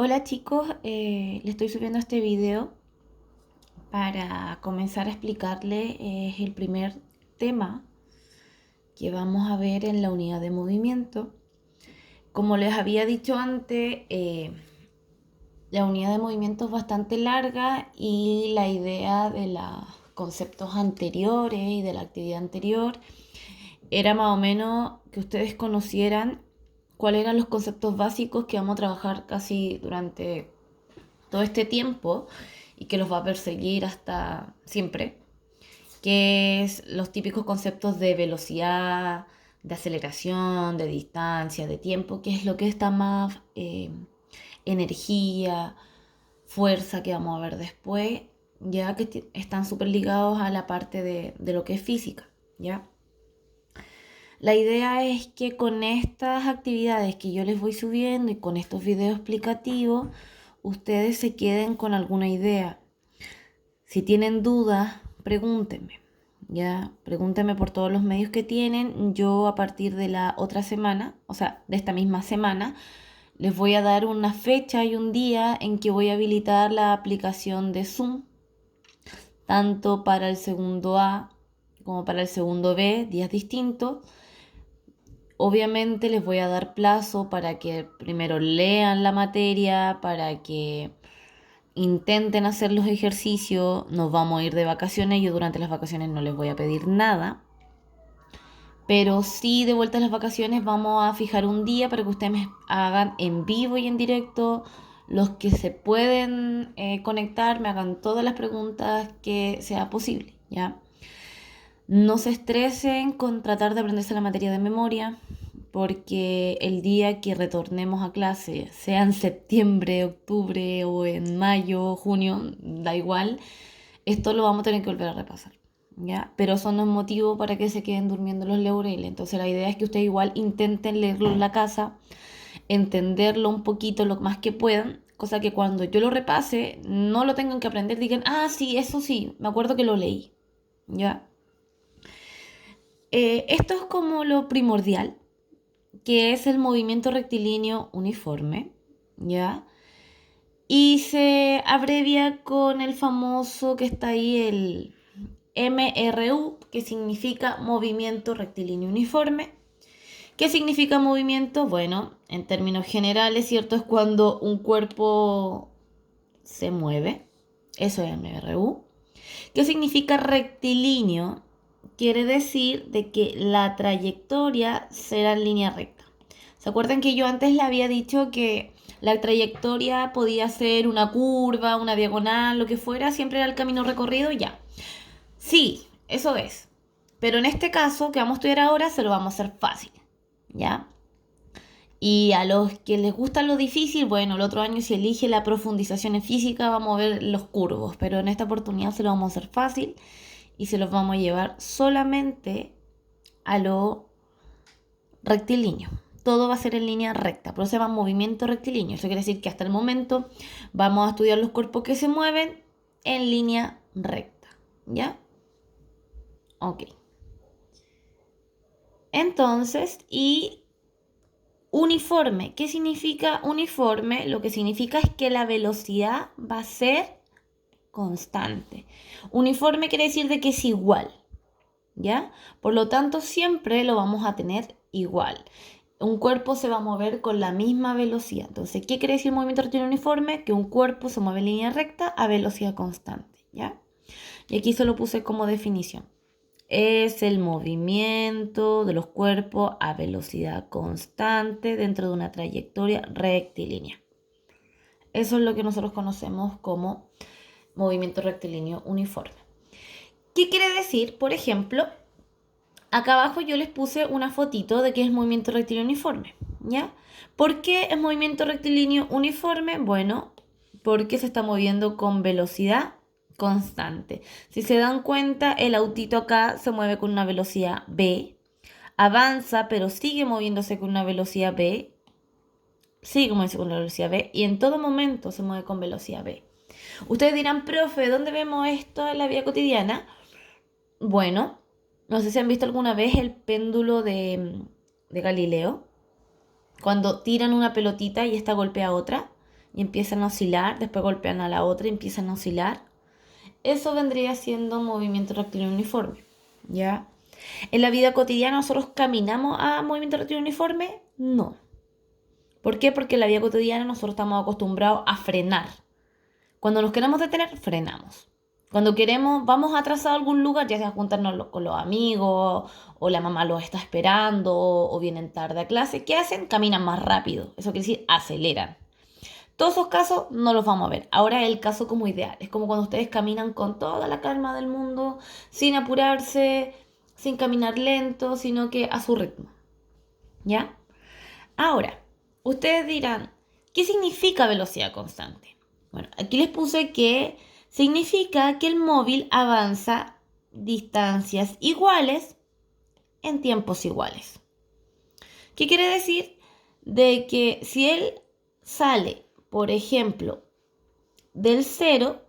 Hola chicos, le estoy subiendo este video para comenzar a explicarle el primer tema que vamos a ver en la unidad de movimiento. Como les había dicho antes, la unidad de movimiento es bastante larga y la idea de los conceptos anteriores y de la actividad anterior era más o menos que ustedes conocieran cuáles eran los conceptos básicos que vamos a trabajar casi durante todo este tiempo y que los va a perseguir hasta siempre, que es los típicos conceptos de velocidad, de aceleración, de distancia, de tiempo, que es lo que está más energía, fuerza que vamos a ver después, ya que están súper ligados a la parte de lo que es física, ¿ya? La idea es que con estas actividades que yo les voy subiendo y con estos videos explicativos, ustedes se queden con alguna idea. Si tienen dudas, pregúntenme. Ya, pregúntenme por todos los medios que tienen. Yo a partir de la otra semana, o sea, de esta misma semana, les voy a dar una fecha y un día en que voy a habilitar la aplicación de Zoom, tanto para el segundo A como para el segundo B, días distintos. Obviamente les voy a dar plazo para que primero lean la materia, para que intenten hacer los ejercicios. Nos vamos a ir de vacaciones. Yo durante las vacaciones no les voy a pedir nada. Pero sí, de vuelta a las vacaciones vamos a fijar un día para que ustedes me hagan en vivo y en directo. Los que se pueden conectar, me hagan todas las preguntas que sea posible, ¿ya? No se estresen con tratar de aprenderse la materia de memoria, porque el día que retornemos a clase, sea en septiembre, octubre o en mayo, junio, da igual, esto lo vamos a tener que volver a repasar, ¿ya? Pero eso no es motivo para que se queden durmiendo los laureles. Entonces la idea es que ustedes igual intenten leerlo en la casa, entenderlo un poquito lo más que puedan, cosa que cuando yo lo repase, no lo tengan que aprender, digan, ah, sí, me acuerdo que lo leí, ¿ya? Esto es como lo primordial, que es el movimiento rectilíneo uniforme, ¿ya? Y se abrevia con el famoso que está ahí, el MRU, que significa movimiento rectilíneo uniforme. ¿Qué significa movimiento? Bueno, en términos generales, ¿cierto? Es cuando un cuerpo se mueve. Eso es MRU. ¿Qué significa rectilíneo? Quiere decir de que la trayectoria será en línea recta. ¿Se acuerdan que yo antes le había dicho que la trayectoria podía ser una curva, una diagonal, lo que fuera, siempre era el camino recorrido? Ya. Sí, eso es. Pero en este caso que vamos a estudiar ahora se lo vamos a hacer fácil, ¿ya? Y a los que les gusta lo difícil, bueno, el otro año si elige la profundización en física vamos a ver los curvos, pero en esta oportunidad se lo vamos a hacer fácil y se los vamos a llevar solamente a lo rectilíneo. Todo va a ser en línea recta, por eso se llama movimiento rectilíneo. Eso quiere decir que hasta el momento vamos a estudiar los cuerpos que se mueven en línea recta, ¿ya? Ok. Entonces, y uniforme. ¿Qué significa uniforme? Lo que significa es que la velocidad va a ser constante. Uniforme quiere decir de que es igual, ¿ya? Por lo tanto, siempre lo vamos a tener igual. Un cuerpo se va a mover con la misma velocidad. Entonces, ¿qué quiere decir movimiento rectilíneo uniforme? Que un cuerpo se mueve en línea recta a velocidad constante, ¿ya? Y aquí se lo puse como definición. Es el movimiento de los cuerpos a velocidad constante dentro de una trayectoria rectilínea. Eso es lo que nosotros conocemos como movimiento rectilíneo uniforme. ¿Qué quiere decir? Por ejemplo, acá abajo yo les puse una fotito de qué es movimiento rectilíneo uniforme, ¿ya? ¿Por qué es movimiento rectilíneo uniforme? Bueno, porque se está moviendo con velocidad constante. Si se dan cuenta, el autito acá se mueve con una velocidad b, avanza, pero sigue moviéndose con una velocidad b, sigue moviéndose con una velocidad b, y en todo momento se mueve con velocidad b. Ustedes dirán, profe, ¿dónde vemos esto en la vida cotidiana? Bueno, no sé si han visto alguna vez el péndulo de Galileo, cuando tiran una pelotita y esta golpea otra, y empiezan a oscilar, después golpean a la otra y empiezan a oscilar. Eso vendría siendo movimiento rectilíneo uniforme, ¿ya? ¿En la vida cotidiana nosotros caminamos a movimiento rectilíneo uniforme? No. ¿Por qué? Porque en la vida cotidiana nosotros estamos acostumbrados a frenar. Cuando nos queremos detener, frenamos. Cuando queremos, vamos atrasados a algún lugar, ya sea juntarnos con los amigos, o la mamá los está esperando, o vienen tarde a clase, ¿qué hacen? Caminan más rápido. Eso quiere decir, aceleran. Todos esos casos no los vamos a ver. Ahora es el caso como ideal. Es como cuando ustedes caminan con toda la calma del mundo, sin apurarse, sin caminar lento, sino que a su ritmo. ¿Ya? Ahora, ustedes dirán, ¿qué significa velocidad constante? Bueno, aquí les puse que significa que el móvil avanza distancias iguales en tiempos iguales. ¿Qué quiere decir? De que si él sale, por ejemplo, del 0,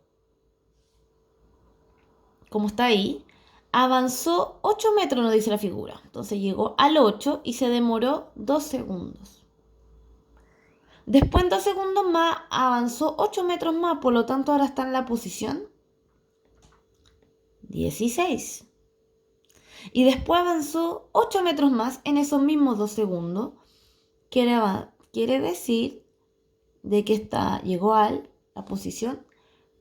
como está ahí, avanzó 8 metros, nos dice la figura. Entonces llegó al 8 y se demoró 2 segundos. Después en 2 segundos más avanzó 8 metros más, por lo tanto ahora está en la posición 16. Y después avanzó 8 metros más en esos mismos 2 segundos. Quiere decir de que llegó a la posición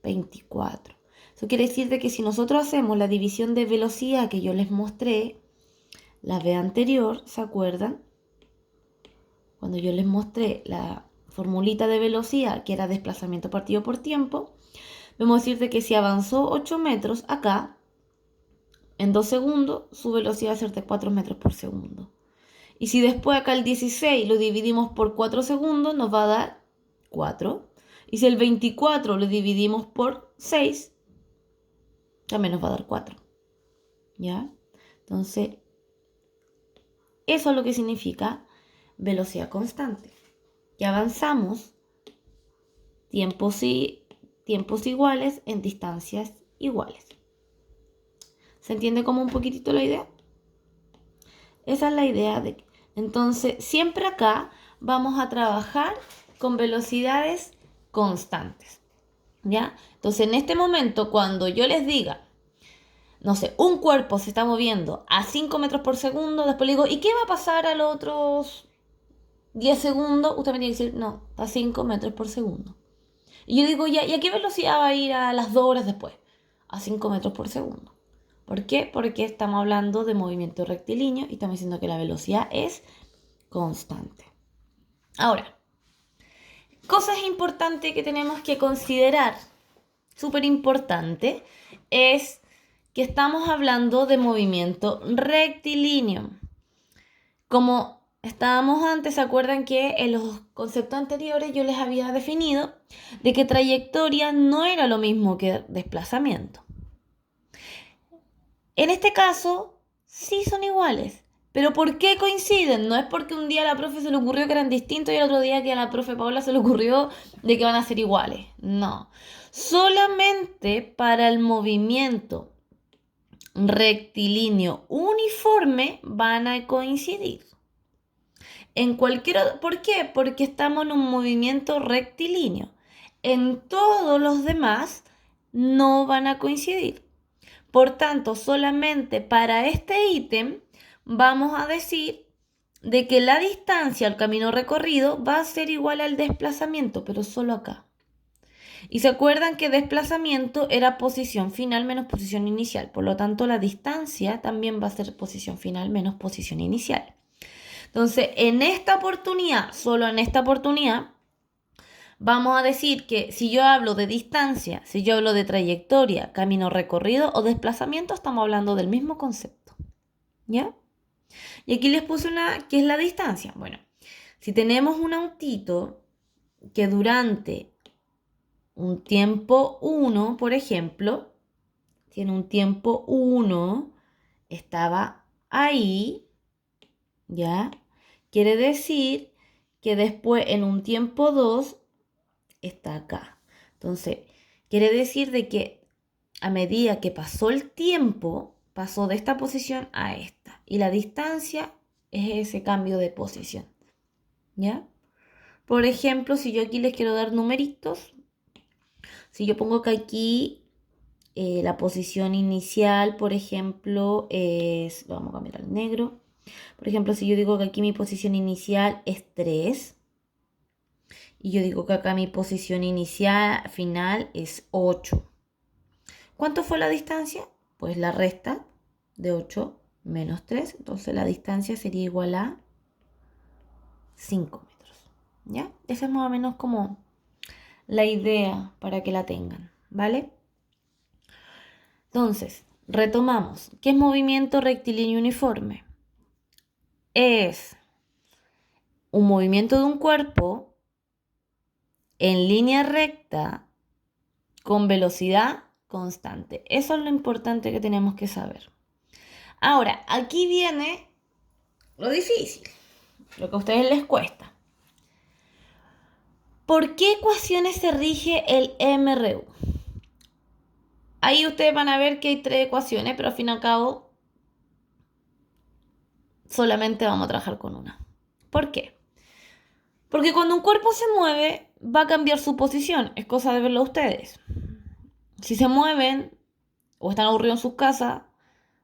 24. Eso quiere decir de que si nosotros hacemos la división de velocidad que yo les mostré la vez anterior, ¿se acuerdan? Cuando yo les mostré la formulita de velocidad, que era desplazamiento partido por tiempo, vamos a decir de que si avanzó 8 metros acá, en 2 segundos, su velocidad va a ser de 4 metros por segundo. Y si después acá el 16 lo dividimos por 4 segundos, nos va a dar 4. Y si el 24 lo dividimos por 6, también nos va a dar 4. ¿Ya? Entonces, eso es lo que significa velocidad constante. Que avanzamos tiempos iguales en distancias iguales. ¿Se entiende como un poquitito la idea? Esa es la idea de... Entonces, siempre acá vamos a trabajar con velocidades constantes. ¿Ya? Entonces, en este momento, cuando yo les diga, no sé, un cuerpo se está moviendo a 5 metros por segundo, después le digo, ¿y qué va a pasar a los otros 10 segundos? Usted me tiene que decir, no, a 5 metros por segundo. Y yo digo, ¿y a qué velocidad va a ir a las 2 horas después? A 5 metros por segundo. ¿Por qué? Porque estamos hablando de movimiento rectilíneo y estamos diciendo que la velocidad es constante. Ahora, cosas importantes que tenemos que considerar, súper importante, es que estamos hablando de movimiento rectilíneo. Como estábamos antes, ¿se acuerdan que en los conceptos anteriores yo les había definido de que trayectoria no era lo mismo que desplazamiento? En este caso, sí son iguales. ¿Pero por qué coinciden? No es porque un día a la profe se le ocurrió que eran distintos y el otro día que a la profe Paula se le ocurrió de que van a ser iguales. No. Solamente para el movimiento rectilíneo uniforme van a coincidir. ¿Por qué? Porque estamos en un movimiento rectilíneo. En todos los demás no van a coincidir. Por tanto, solamente para este ítem vamos a decir de que la distancia al camino recorrido va a ser igual al desplazamiento, pero solo acá. Y se acuerdan que desplazamiento era posición final menos posición inicial. Por lo tanto, la distancia también va a ser posición final menos posición inicial. Entonces, en esta oportunidad, solo en esta oportunidad, vamos a decir que si yo hablo de distancia, si yo hablo de trayectoria, camino recorrido o desplazamiento, estamos hablando del mismo concepto. ¿Ya? Y aquí les puse ¿qué es la distancia? Bueno, si tenemos un autito que durante un tiempo 1, por ejemplo, tiene un tiempo 1, estaba ahí, ¿ya? Quiere decir que después en un tiempo 2 está acá. Entonces, quiere decir de que a medida que pasó el tiempo, pasó de esta posición a esta. Y la distancia es ese cambio de posición. ¿Ya? Por ejemplo, si yo aquí les quiero dar numeritos, si yo pongo que aquí la posición inicial, por ejemplo, es, vamos a cambiar al negro. Por ejemplo, si yo digo que aquí mi posición inicial es 3 y yo digo que acá mi posición inicial final es 8. ¿Cuánto fue la distancia? Pues la resta de 8 menos 3. Entonces la distancia sería igual a 5 metros. ¿Ya? Esa es más o menos como la idea para que la tengan. ¿Vale? Entonces, retomamos. ¿Qué es movimiento rectilíneo uniforme? Es un movimiento de un cuerpo en línea recta con velocidad constante. Eso es lo importante que tenemos que saber. Ahora, aquí viene lo difícil, lo que a ustedes les cuesta. ¿Por qué ecuaciones se rige el MRU? Ahí ustedes van a ver que hay 3 ecuaciones, pero al fin y al cabo solamente vamos a trabajar con una. ¿Por qué? Porque cuando un cuerpo se mueve, va a cambiar su posición. Es cosa de verlo ustedes. Si se mueven o están aburridos en sus casas,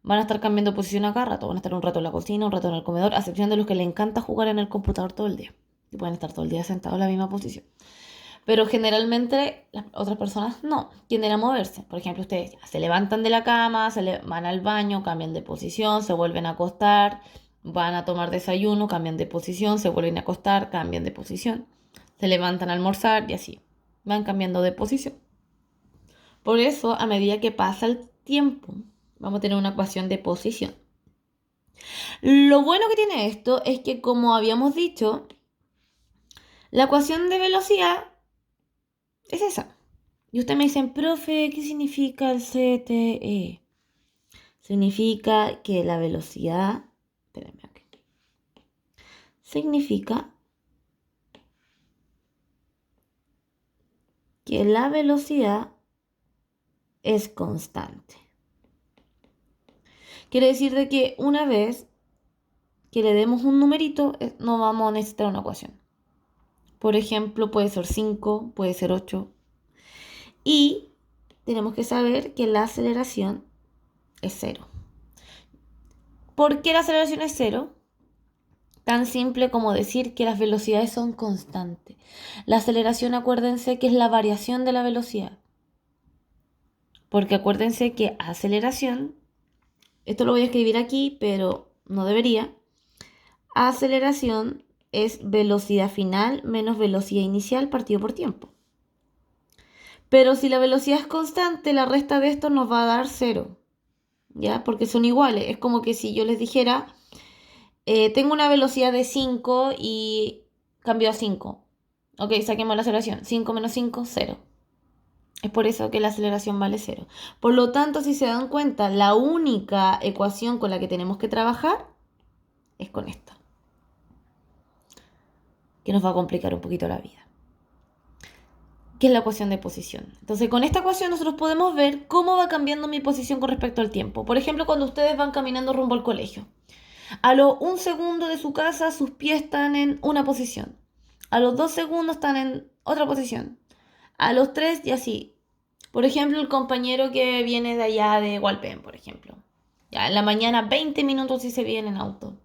van a estar cambiando posición a cada rato. Van a estar un rato en la cocina, un rato en el comedor, a excepción de los que les encanta jugar en el computador todo el día. Y pueden estar todo el día sentados en la misma posición. Pero generalmente las otras personas no, tienden a moverse. Por ejemplo, ustedes se levantan de la cama, van al baño, cambian de posición, se vuelven a acostar, van a tomar desayuno, cambian de posición, se vuelven a acostar, cambian de posición. Se levantan a almorzar y así. Van cambiando de posición. Por eso, a medida que pasa el tiempo, vamos a tener una ecuación de posición. Lo bueno que tiene esto es que, como habíamos dicho, la ecuación de velocidad es esa. Y ustedes me dicen, profe, ¿qué significa el CTE? Significa que la velocidad, espérenme aquí, significa que la velocidad es constante. Quiere decir de que una vez que le demos un numerito, no vamos a necesitar una ecuación. Por ejemplo, puede ser 5, puede ser 8. Y tenemos que saber que la aceleración es 0. ¿Por qué la aceleración es 0? Tan simple como decir que las velocidades son constantes. La aceleración, acuérdense que es la variación de la velocidad. Porque acuérdense que aceleración, esto lo voy a escribir aquí, pero no debería. Aceleración es velocidad final menos velocidad inicial partido por tiempo. Pero si la velocidad es constante, la resta de esto nos va a dar 0. ¿Ya? Porque son iguales. Es como que si yo les dijera, tengo una velocidad de 5 y cambio a 5. Ok, saquemos la aceleración. 5 menos 5, 0. Es por eso que la aceleración vale 0. Por lo tanto, si se dan cuenta, la única ecuación con la que tenemos que trabajar es con esta, que nos va a complicar un poquito la vida, que es la ecuación de posición. Entonces, con esta ecuación nosotros podemos ver cómo va cambiando mi posición con respecto al tiempo. Por ejemplo, cuando ustedes van caminando rumbo al colegio. A los 1 segundo de su casa, sus pies están en una posición. A los 2 segundos están en otra posición. A los 3 y así. Por ejemplo, el compañero que viene de allá de Hualpén, por ejemplo. Ya en la mañana 20 minutos si se viene en auto.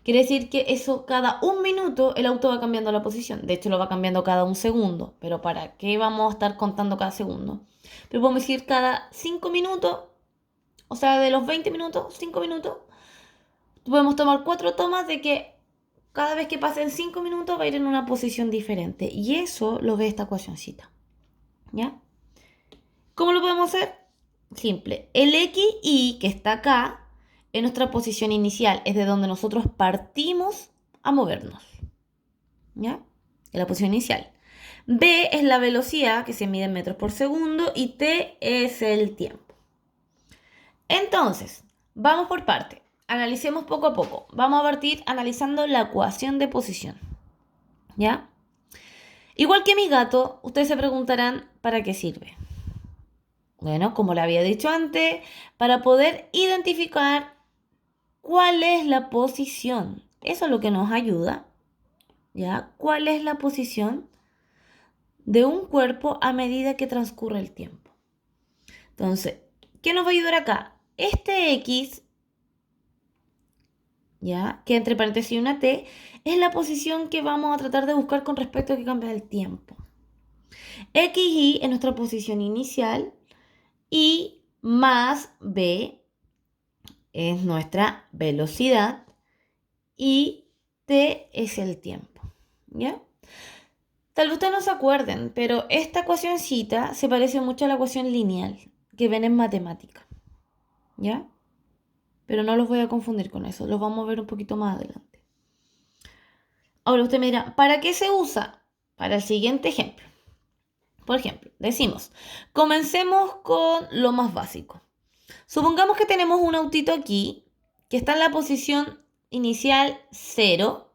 Quiere decir que eso cada 1 minuto el auto va cambiando la posición. De hecho, lo va cambiando cada 1 segundo. Pero ¿para qué vamos a estar contando cada segundo? Pero podemos decir cada 5 minutos, o sea, de los 20 minutos, 5 minutos, podemos tomar 4 tomas de que cada vez que pasen 5 minutos va a ir en una posición diferente. Y eso lo ve esta ecuacioncita. ¿Ya? ¿Cómo lo podemos hacer? Simple. El XY que está acá es nuestra posición inicial, es de donde nosotros partimos a movernos. ¿Ya? Es la posición inicial. B es la velocidad que se mide en metros por segundo y T es el tiempo. Entonces, vamos por parte. Analicemos poco a poco. Vamos a partir analizando la ecuación de posición. ¿Ya? Igual que mi gato, ustedes se preguntarán ¿para qué sirve? Bueno, como le había dicho antes, para poder identificar cuál es la posición. Eso es lo que nos ayuda ¿ya? ¿Cuál es la posición de un cuerpo a medida que transcurre el tiempo? Entonces, ¿qué nos va a ayudar acá? Este X, ¿ya? Que entre paréntesis una T, es la posición que vamos a tratar de buscar con respecto a que cambia el tiempo. XY es nuestra posición inicial y más B es nuestra velocidad y T es el tiempo, ¿ya? Tal vez ustedes no se acuerden, pero esta ecuacióncita se parece mucho a la ecuación lineal que ven en matemática, ¿ya? Pero no los voy a confundir con eso, los vamos a ver un poquito más adelante. Ahora usted me dirá, ¿para qué se usa? Para el siguiente ejemplo. Por ejemplo, decimos, comencemos con lo más básico. Supongamos que tenemos un autito aquí que está en la posición inicial 0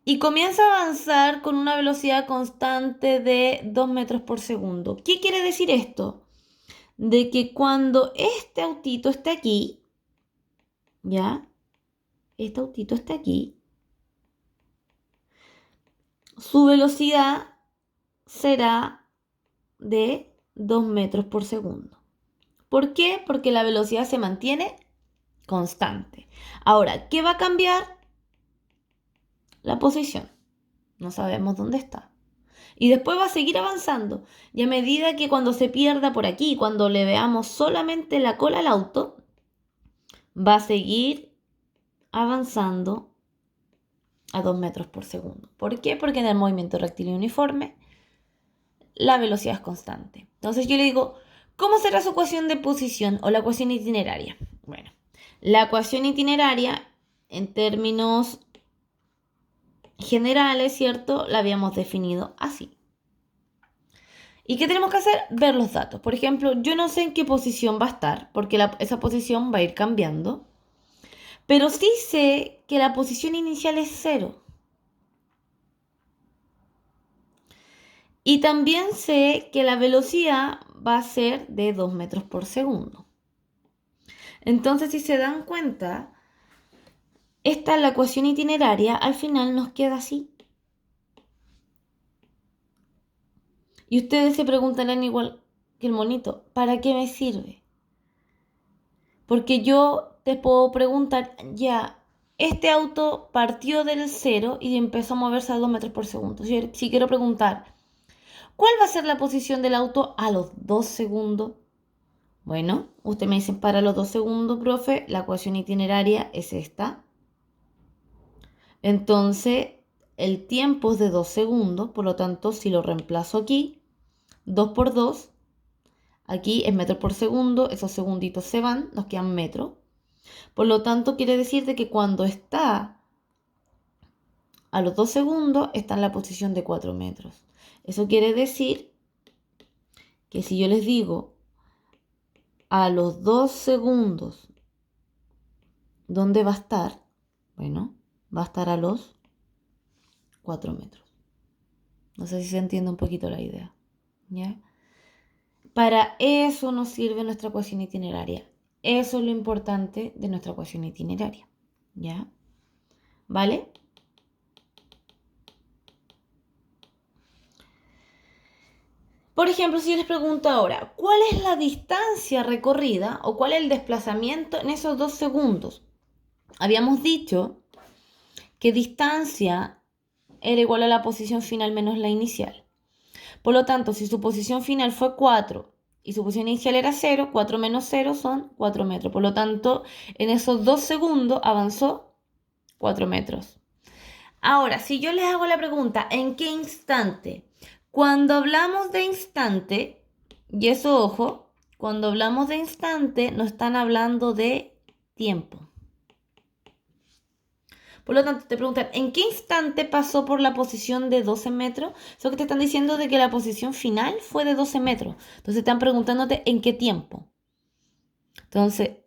y comienza a avanzar con una velocidad constante de 2 metros por segundo. ¿Qué quiere decir esto? De que cuando este autito esté aquí, ¿ya? Este autito está aquí, su velocidad será de 2 metros por segundo. ¿Por qué? Porque la velocidad se mantiene constante. Ahora, ¿qué va a cambiar? La posición. No sabemos dónde está. Y después va a seguir avanzando. Y a medida que cuando se pierda por aquí, cuando le veamos solamente la cola al auto, va a seguir avanzando a 2 metros por segundo. ¿Por qué? Porque en el movimiento rectilíneo uniforme la velocidad es constante. Entonces yo le digo, ¿cómo será su ecuación de posición o la ecuación itineraria? Bueno, la ecuación itineraria en términos generales, ¿cierto? La habíamos definido así. ¿Y qué tenemos que hacer? Ver los datos. Por ejemplo, yo no sé en qué posición va a estar, porque esa posición va a ir cambiando. Pero sí sé que la posición inicial es 0. Y también sé que la velocidad va a ser de 2 metros por segundo. Entonces, si se dan cuenta, esta es la ecuación itineraria, al final nos queda así. Y ustedes se preguntarán igual que el monito, ¿para qué me sirve? Porque yo te puedo preguntar, ya, este auto partió del 0 y empezó a moverse a 2 metros por segundo. Si quiero preguntar, ¿cuál va a ser la posición del auto a los 2 segundos? Bueno, usted me dice, para los 2 segundos, profe, la ecuación itineraria es esta. Entonces, el tiempo es de 2 segundos, por lo tanto, si lo reemplazo aquí, 2 por 2, aquí es metros por segundo, esos segunditos se van, nos quedan metros. Por lo tanto, quiere decir de que cuando está a los 2 segundos, está en la posición de 4 metros. Eso quiere decir que si yo les digo a los 2 segundos, ¿dónde va a estar? Bueno, va a estar a los 4 metros. No sé si se entiende un poquito la idea. ¿Ya? Para eso nos sirve nuestra ecuación itineraria. Eso es lo importante de nuestra ecuación itineraria. ¿Ya? ¿Vale? Por ejemplo, si yo les pregunto ahora, ¿cuál es la distancia recorrida o cuál es el desplazamiento en esos 2 segundos? Habíamos dicho que distancia era igual a la posición final menos la inicial. Por lo tanto, si su posición final fue 4 y su posición inicial era 0, 4 menos 0 son 4 metros. Por lo tanto, en esos 2 segundos avanzó 4 metros. Ahora, si yo les hago la pregunta, ¿en qué instante? Cuando hablamos de instante, y eso ojo, cuando hablamos de instante no están hablando de tiempo. Por lo tanto, te preguntan, ¿en qué instante pasó por la posición de 12 metros? Eso que te están diciendo de que la posición final fue de 12 metros. Entonces están preguntándote en qué tiempo. Entonces,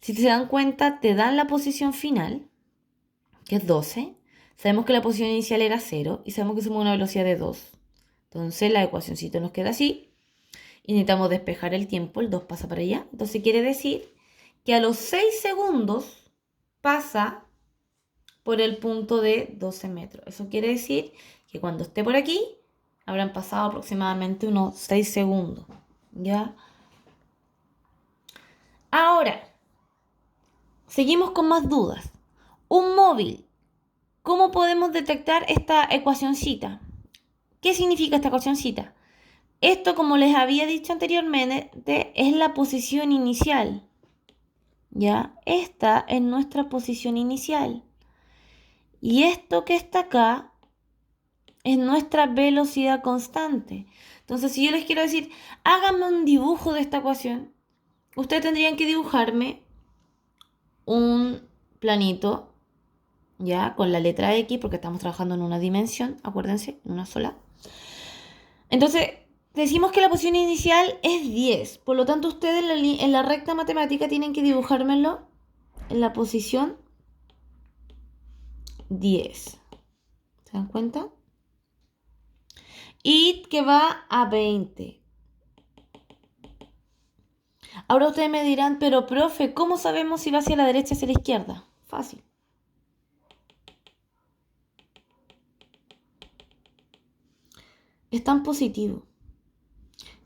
si se dan cuenta, te dan la posición final, que es 12. Sabemos que la posición inicial era 0 y sabemos que somos una velocidad de 2. Entonces la ecuacióncita nos queda así. Y necesitamos despejar el tiempo, el 2 pasa para allá. Entonces quiere decir que a los 6 segundos pasa por el punto de 12 metros. Eso quiere decir que cuando esté por aquí, habrán pasado aproximadamente unos 6 segundos. ¿Ya? Ahora, seguimos con más dudas. Un móvil. ¿Cómo podemos detectar esta ecuacioncita? ¿Qué significa esta ecuacioncita? Esto, como les había dicho anteriormente, es la posición inicial. ¿Ya? Esta es nuestra posición inicial. Y esto que está acá es nuestra velocidad constante. Entonces, si yo les quiero decir, háganme un dibujo de esta ecuación, ustedes tendrían que dibujarme un planito, ¿ya? Con la letra X, porque estamos trabajando en una dimensión, acuérdense, en una sola. Entonces, decimos que la posición inicial es 10. Por lo tanto, ustedes en la recta matemática tienen que dibujármelo en la posición 10. ¿Se dan cuenta? Y que va a 20. Ahora ustedes me dirán, pero profe, ¿cómo sabemos si va hacia la derecha o hacia la izquierda? Fácil. Es tan positivo.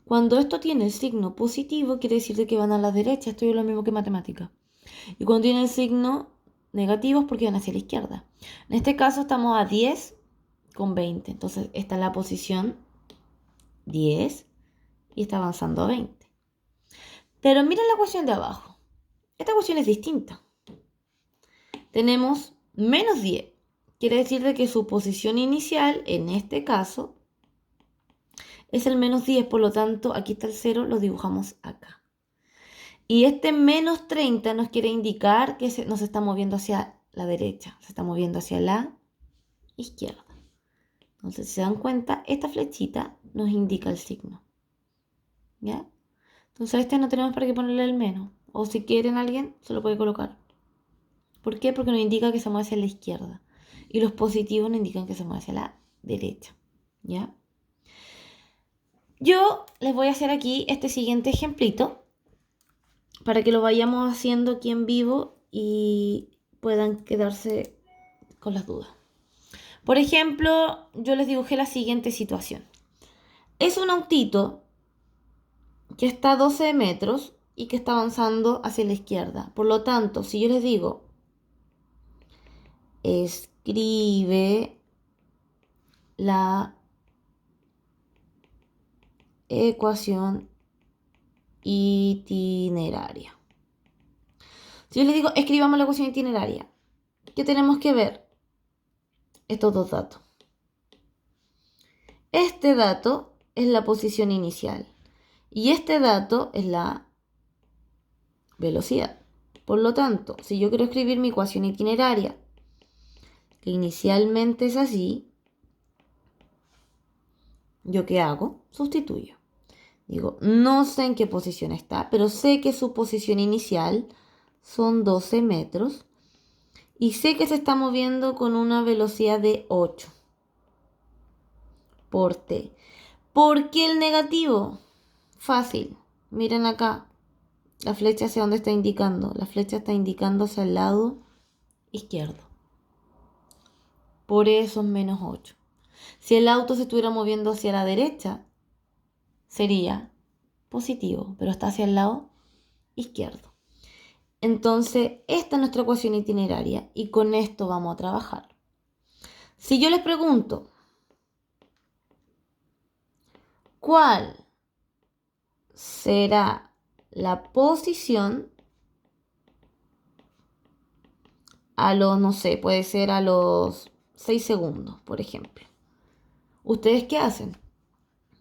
Cuando esto tiene el signo positivo, quiere decir de que van a la derecha. Esto es lo mismo que matemática. Y cuando tiene el signo negativo es porque van hacia la izquierda. En este caso estamos a 10 con 20. Entonces está en la posición 10 y está avanzando a 20. Pero miren la ecuación de abajo. Esta ecuación es distinta. Tenemos menos 10. Quiere decir de que su posición inicial, en este caso, es el menos 10. Por lo tanto, aquí está el 0, lo dibujamos acá. Y este menos 30 nos quiere indicar que nos está moviendo hacia la derecha. Se está moviendo hacia la izquierda. Entonces, si se dan cuenta, esta flechita nos indica el signo. ¿Ya? Entonces, a este no tenemos para qué ponerle el menos. O si quieren alguien, se lo puede colocar. ¿Por qué? Porque nos indica que se mueve hacia la izquierda. Y los positivos nos indican que se mueve hacia la derecha. ¿Ya? Yo les voy a hacer aquí este siguiente ejemplito para que lo vayamos haciendo aquí en vivo y puedan quedarse con las dudas. Por ejemplo, yo les dibujé la siguiente situación. Es un autito que está a 12 metros y que está avanzando hacia la izquierda. Por lo tanto, si yo les digo, escribe la ecuación itineraria. Si yo les digo, escribamos la ecuación itineraria, ¿qué tenemos que ver? Estos dos datos. Este dato es la posición inicial y este dato es la velocidad. Por lo tanto, si yo quiero escribir mi ecuación itineraria, que inicialmente es así, ¿yo qué hago? Sustituyo. Digo, no sé en qué posición está, pero sé que su posición inicial son 12 metros y sé que se está moviendo con una velocidad de 8 por t. ¿Por qué el negativo? Fácil. Miren acá. La flecha hacia dónde está indicando. La flecha está indicando hacia el lado izquierdo. Por eso es menos 8. Si el auto se estuviera moviendo hacia la derecha, sería positivo, pero está hacia el lado izquierdo. Entonces, esta es nuestra ecuación itineraria y con esto vamos a trabajar. Si yo les pregunto, ¿cuál será la posición a los, no sé, puede ser a los 6 segundos, por ejemplo? ¿Ustedes qué hacen?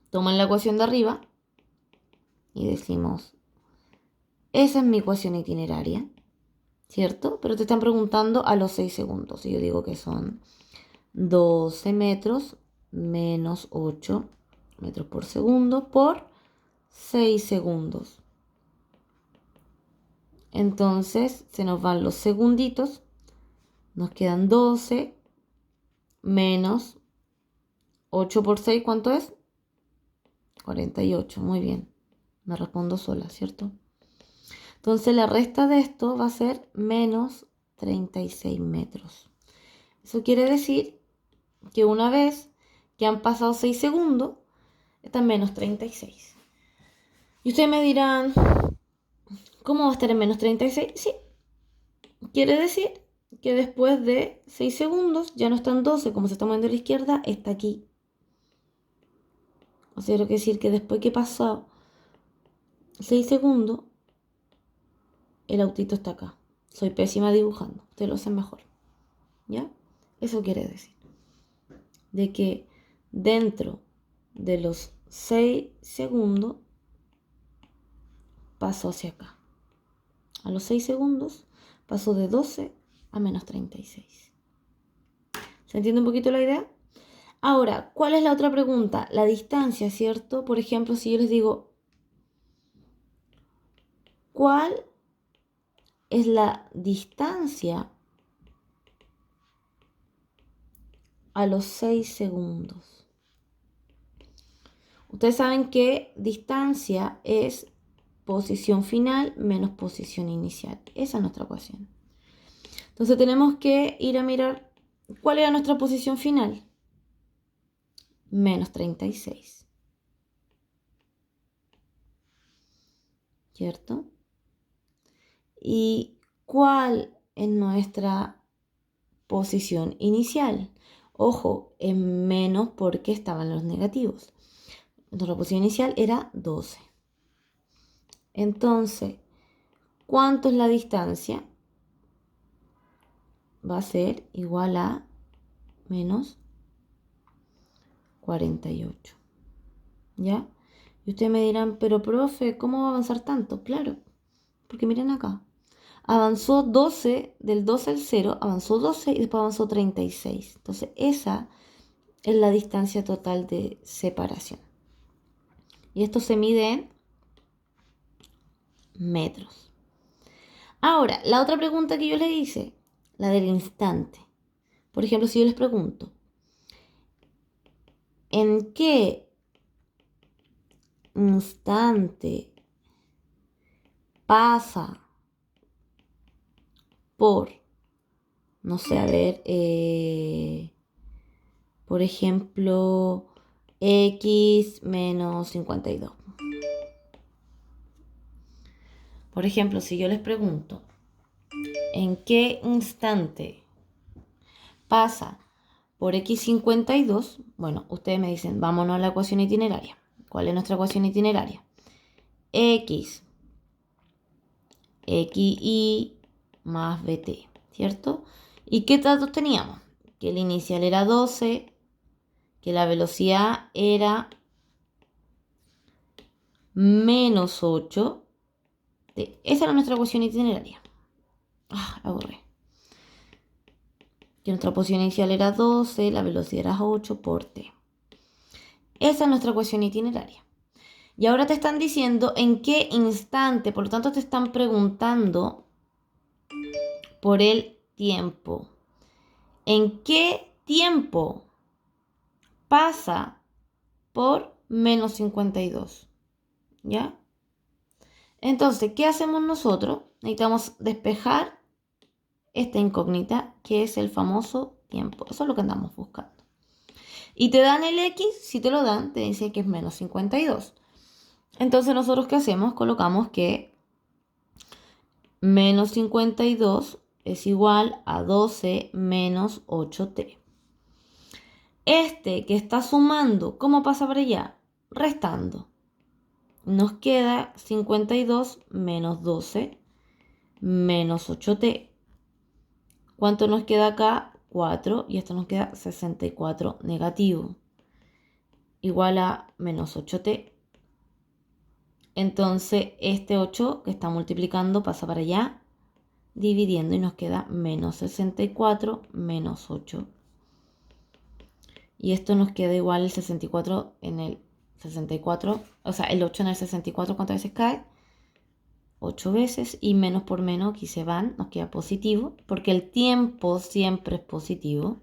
Toman la ecuación de arriba y decimos, esa es mi ecuación itineraria, ¿cierto? Pero te están preguntando a los 6 segundos. Y yo digo que son 12 metros menos 8 metros por segundo por 6 segundos. Entonces se nos van los segunditos. Nos quedan 12 menos 8 por 6, ¿cuánto es? 48, muy bien. Me respondo sola, ¿cierto? Entonces la resta de esto va a ser menos 36 metros. Eso quiere decir que una vez que han pasado 6 segundos, está en menos 36. Y ustedes me dirán, ¿cómo va a estar en menos 36? Sí, quiere decir que después de 6 segundos ya no está en 12, como se está moviendo a la izquierda, está aquí. O sea, quiere decir que después que pasó 6 segundos, el autito está acá. Soy pésima dibujando, ustedes lo hacen mejor. ¿Ya? Eso quiere decir de que dentro de los 6 segundos pasó hacia acá. A los 6 segundos pasó de 12 a menos 36. ¿Se entiende un poquito la idea? Ahora, ¿cuál es la otra pregunta? La distancia, ¿cierto? Por ejemplo, si yo les digo, ¿cuál es la distancia a los 6 segundos? Ustedes saben que distancia es posición final menos posición inicial. Esa es nuestra ecuación. Entonces tenemos que ir a mirar cuál era nuestra posición final. Menos 36. ¿Cierto? ¿Y cuál es nuestra posición inicial? Ojo, en menos porque estaban los negativos. Nuestra posición inicial era 12. Entonces, ¿cuánto es la distancia? Va a ser igual a menos 48. ¿Ya? Y ustedes me dirán, pero profe, ¿cómo va a avanzar tanto? Claro, porque miren acá. Avanzó 12, del 12 al 0, avanzó 12 y después avanzó 36. Entonces, esa es la distancia total de separación. Y esto se mide en metros. Ahora, la otra pregunta que yo le hice, la del instante. Por ejemplo, si yo les pregunto, ¿en qué instante pasa por, no sé, a ver, por ejemplo, x menos 52? Por ejemplo, si yo les pregunto, ¿en qué instante pasa por x52? Bueno, ustedes me dicen, vámonos a la ecuación itineraria. ¿Cuál es nuestra ecuación itineraria? X, xy más bt, ¿cierto? ¿Y qué datos teníamos? Que el inicial era 12, que la velocidad era menos 8. Esa era nuestra ecuación itineraria. La borré. Que nuestra posición inicial era 12, la velocidad era 8 por t. Esa es nuestra ecuación itineraria. Y ahora te están diciendo en qué instante, por lo tanto te están preguntando por el tiempo. ¿En qué tiempo pasa por menos 52? ¿Ya? Entonces, ¿qué hacemos nosotros? Necesitamos despejar esta incógnita que es el famoso tiempo. Eso es lo que andamos buscando. Y te dan el X, si te lo dan, te dice que es menos 52. Entonces, ¿nosotros qué hacemos? Colocamos que menos 52 es igual a 12 menos 8t. Este que está sumando, ¿cómo pasa para allá? Restando. Nos queda 52 menos 12 menos 8t. ¿Cuánto nos queda acá? 4. Y esto nos queda 64 negativo. Igual a menos 8t. Entonces este 8 que está multiplicando pasa para allá, dividiendo y nos queda menos 64 menos 8. Y esto nos queda igual el 64 en el 64, o sea, el 8 en el 64, ¿cuántas veces cae? 8 veces, y menos por menos aquí se van, nos queda positivo, porque el tiempo siempre es positivo.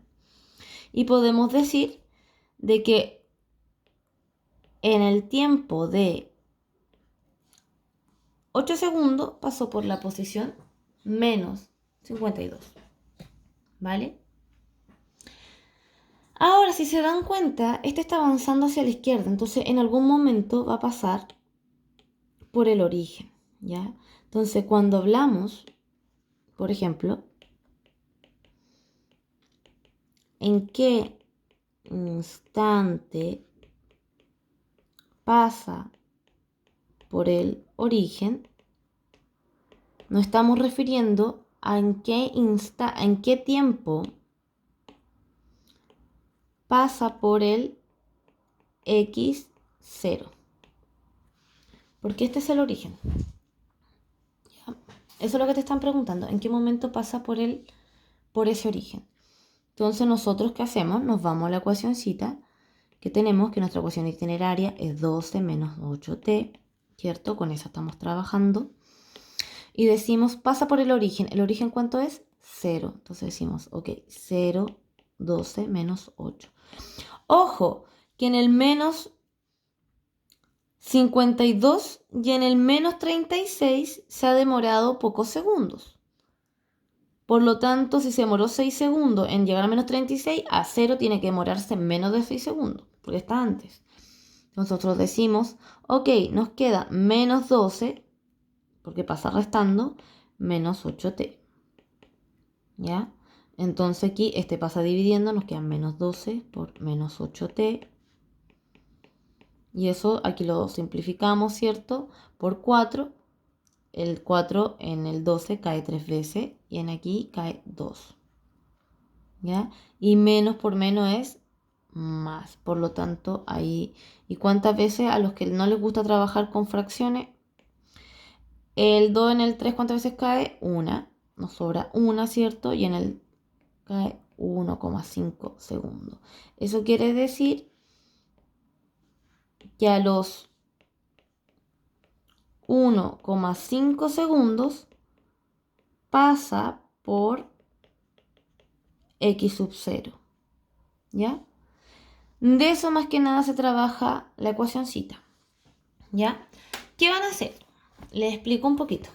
Y podemos decir de que en el tiempo de 8 segundos pasó por la posición menos 52. ¿Vale? Ahora, si se dan cuenta, este está avanzando hacia la izquierda, entonces en algún momento va a pasar por el origen, ¿ya? Entonces, cuando hablamos, por ejemplo, en qué instante pasa por el origen, nos estamos refiriendo a en qué tiempo pasa por el x0. Porque este es el origen. ¿Ya? Eso es lo que te están preguntando. ¿En qué momento pasa por ese origen? Entonces, nosotros, ¿qué hacemos? Nos vamos a la ecuacioncita que tenemos, que nuestra ecuación itineraria es 12 menos 8t, ¿cierto? Con esa estamos trabajando. Y decimos, pasa por el origen. ¿El origen cuánto es? 0. Entonces decimos, ok, 0, 12 menos 8. Ojo, que en el menos 52 y en el menos 36 se ha demorado pocos segundos. Por lo tanto, si se demoró 6 segundos en llegar a menos 36, a 0 tiene que demorarse menos de 6 segundos, porque está antes. Nosotros decimos, ok, nos queda menos 12, porque pasa restando, menos 8t. ¿Ya? Entonces aquí este pasa dividiendo, nos quedan menos 12 por menos 8t. Y eso aquí lo simplificamos, ¿cierto? Por 4. El 4 en el 12 cae 3 veces y en aquí cae 2. ¿Ya? Y menos por menos es más. Por lo tanto, ahí... ¿Y cuántas veces a los que no les gusta trabajar con fracciones? El 2 en el 3, ¿cuántas veces cae? Una. Nos sobra una, ¿cierto? Y en el cae 1,5 segundos. Eso quiere decir que a los 1,5 segundos pasa por x sub 0. ¿Ya? De eso más que nada se trabaja la ecuacioncita. ¿Ya? ¿Qué van a hacer? Les explico un poquito.